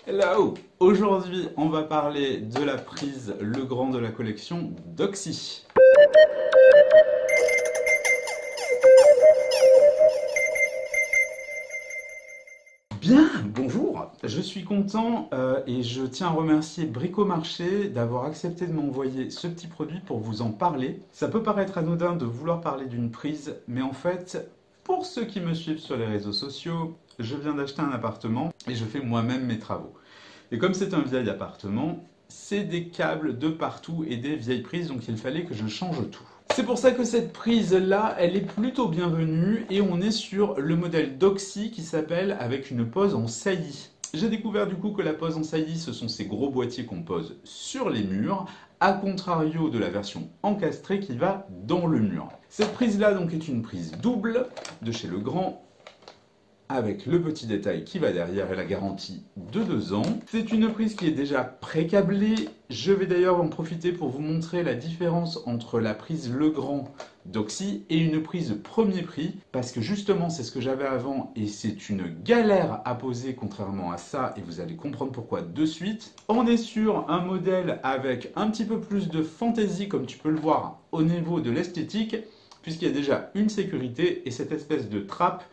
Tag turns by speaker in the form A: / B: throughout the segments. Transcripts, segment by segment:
A: Hello! Aujourd'hui, on va parler de la prise Legrand de la collection Doxy. Bien, bonjour! Je suis content et je tiens à remercier Bricomarché d'avoir accepté de m'envoyer ce petit produit pour vous en parler. Ça peut paraître anodin de vouloir parler d'une prise, mais en fait, pour ceux qui me suivent sur les réseaux sociaux, je viens d'acheter un appartement et je fais moi-même mes travaux. Et comme c'est un vieil appartement, c'est des câbles de partout et des vieilles prises, donc il fallait que je change tout. C'est pour ça que cette prise-là, elle est plutôt bienvenue et on est sur le modèle Doxy qui s'appelle avec une pose en saillie. J'ai découvert du coup que la pose en saillie, ce sont ces gros boîtiers qu'on pose sur les murs, à contrario de la version encastrée qui va dans le mur. Cette prise-là donc est une prise double de chez Legrand, avec le petit détail qui va derrière et la garantie de 2 ans. C'est une prise qui est déjà pré-câblée. Je vais d'ailleurs en profiter pour vous montrer la différence entre la prise Legrand Doxy et une prise premier prix, parce que justement c'est ce que j'avais avant et c'est une galère à poser contrairement à ça, et vous allez comprendre pourquoi de suite. On est sur un modèle avec un petit peu plus de fantaisie, comme tu peux le voir au niveau de l'esthétique, puisqu'il y a déjà une sécurité et cette espèce de trappe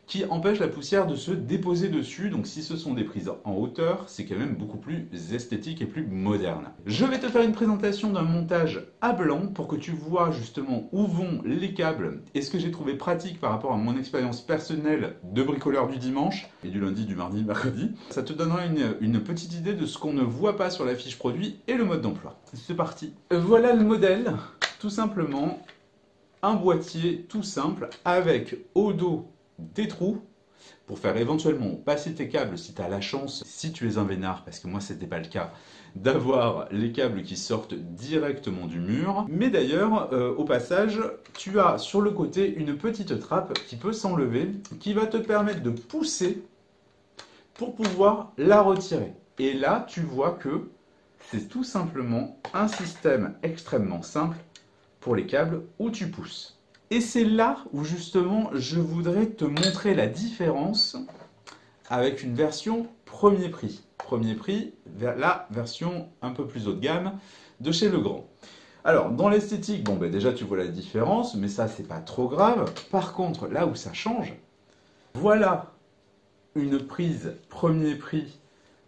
A: qui empêche la poussière de se déposer dessus. Donc si ce sont des prises en hauteur, c'est quand même beaucoup plus esthétique et plus moderne. Je vais te faire une présentation d'un montage à blanc pour que tu vois justement où vont les câbles et ce que j'ai trouvé pratique par rapport à mon expérience personnelle de bricoleur du dimanche et du lundi, du mardi, mercredi. Ça te donnera une petite idée de ce qu'on ne voit pas sur la fiche produit et le mode d'emploi. C'est parti. Voilà le modèle, tout simplement un boîtier tout simple avec au dos des trous pour faire éventuellement passer tes câbles si tu as la chance, si tu es un vénard, parce que moi c'était pas le cas, d'avoir les câbles qui sortent directement du mur. Mais d'ailleurs, au passage, tu as sur le côté une petite trappe qui peut s'enlever, qui va te permettre de pousser pour pouvoir la retirer. Et là, tu vois que c'est tout simplement un système extrêmement simple pour les câbles où tu pousses. Et c'est là où justement je voudrais te montrer la différence avec une version premier prix. Premier prix, la version un peu plus haut de gamme de chez Legrand. Alors dans l'esthétique, bon ben déjà tu vois la différence, mais ça c'est pas trop grave. Par contre, là où ça change, voilà une prise premier prix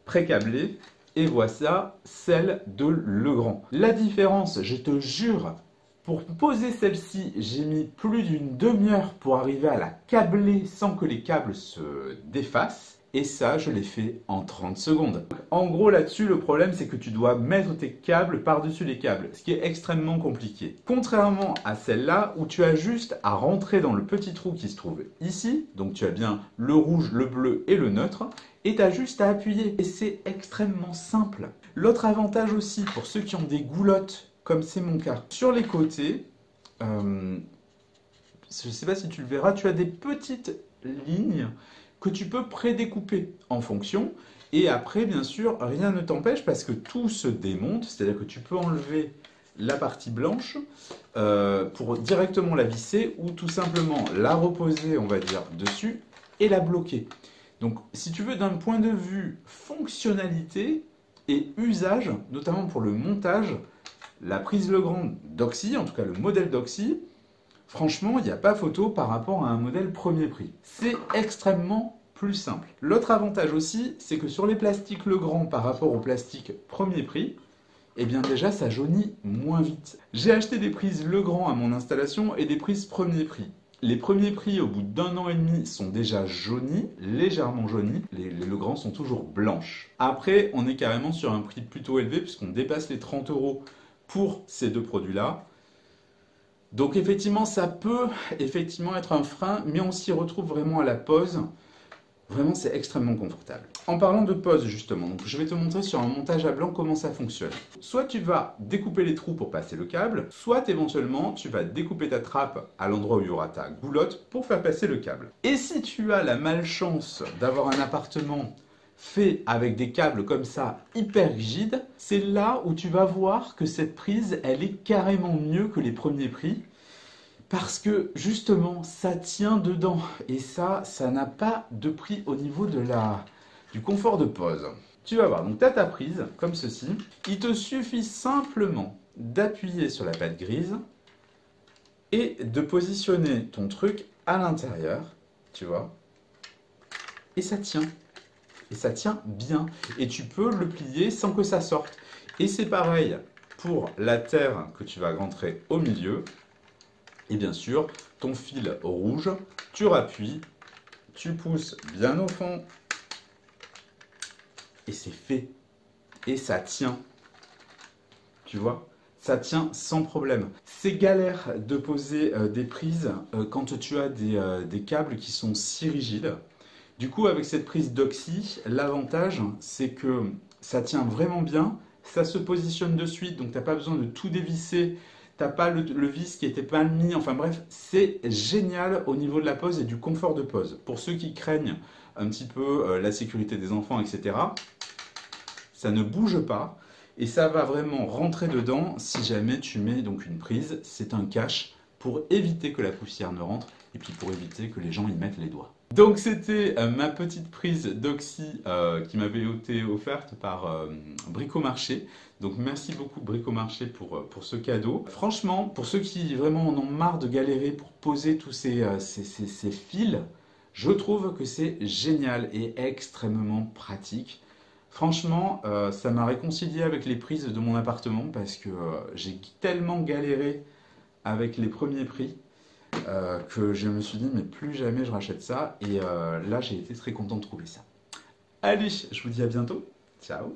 A: pré-câblée et voilà celle de Legrand. La différence, je te jure, pour poser celle-ci, j'ai mis plus d'une demi-heure pour arriver à la câbler sans que les câbles se défassent. Et ça, je l'ai fait en 30 secondes. En gros, là-dessus, le problème, c'est que tu dois mettre tes câbles par-dessus les câbles, ce qui est extrêmement compliqué. Contrairement à celle-là, où tu as juste à rentrer dans le petit trou qui se trouve ici, donc tu as bien le rouge, le bleu et le neutre, et tu as juste à appuyer. Et c'est extrêmement simple. L'autre avantage aussi, pour ceux qui ont des goulottes, comme c'est mon cas. Sur les côtés, je ne sais pas si tu le verras, tu as des petites lignes que tu peux prédécouper en fonction. Et après, bien sûr, rien ne t'empêche parce que tout se démonte. C'est-à-dire que tu peux enlever la partie blanche pour directement la visser ou tout simplement la reposer, on va dire, dessus et la bloquer. Donc, si tu veux, d'un point de vue fonctionnalité et usage, notamment pour le montage, la prise Legrand Doxy, en tout cas le modèle Doxy, franchement, il n'y a pas photo par rapport à un modèle premier prix. C'est extrêmement plus simple. L'autre avantage aussi, c'est que sur les plastiques Legrand par rapport au plastique premier prix, eh bien déjà ça jaunit moins vite. J'ai acheté des prises Legrand à mon installation et des prises premier prix. Les premiers prix, au bout d'1 an et demi, sont déjà jaunis, légèrement jaunis. Les Legrand sont toujours blanches. Après, on est carrément sur un prix plutôt élevé puisqu'on dépasse les 30 € pour ces deux produits-là. Donc effectivement, ça peut effectivement être un frein, mais on s'y retrouve vraiment à la pose. Vraiment, c'est extrêmement confortable. En parlant de pose, justement, donc je vais te montrer sur un montage à blanc comment ça fonctionne. Soit tu vas découper les trous pour passer le câble, soit éventuellement, tu vas découper ta trappe à l'endroit où il y aura ta goulotte pour faire passer le câble. Et si tu as la malchance d'avoir un appartement fait avec des câbles comme ça, hyper rigides, c'est là où tu vas voir que cette prise, elle est carrément mieux que les premiers prix. Parce que justement, ça tient dedans. Et ça n'a pas de prix au niveau de du confort de pose. Tu vas voir, donc tu as ta prise, comme ceci. Il te suffit simplement d'appuyer sur la patte grise et de positionner ton truc à l'intérieur, tu vois. Et ça tient. Et ça tient bien. Et tu peux le plier sans que ça sorte. Et c'est pareil pour la terre que tu vas rentrer au milieu. Et bien sûr, ton fil rouge, tu rappuies, tu pousses bien au fond. Et c'est fait. Et ça tient. Tu vois? Ça tient sans problème. C'est galère de poser des prises quand tu as des câbles qui sont si rigides. Du coup, avec cette prise d'oxy, l'avantage, c'est que ça tient vraiment bien. Ça se positionne de suite, donc tu n'as pas besoin de tout dévisser. Tu n'as pas le vis qui était mal mis. Enfin bref, c'est génial au niveau de la pose et du confort de pose. Pour ceux qui craignent un petit peu la sécurité des enfants, etc., ça ne bouge pas. Et ça va vraiment rentrer dedans si jamais tu mets donc une prise. C'est un cache pour éviter que la poussière ne rentre et puis pour éviter que les gens y mettent les doigts. Donc c'était ma petite prise d'oxy qui m'avait été offerte par Bricomarché. Donc merci beaucoup Bricomarché pour ce cadeau. Franchement, pour ceux qui vraiment en ont marre de galérer pour poser tous ces fils, je trouve que c'est génial et extrêmement pratique. Franchement, ça m'a réconcilié avec les prises de mon appartement parce que j'ai tellement galéré avec les premiers prix que je me suis dit mais plus jamais je rachète ça et là j'ai été très content de trouver ça. Allez, je vous dis à bientôt. Ciao.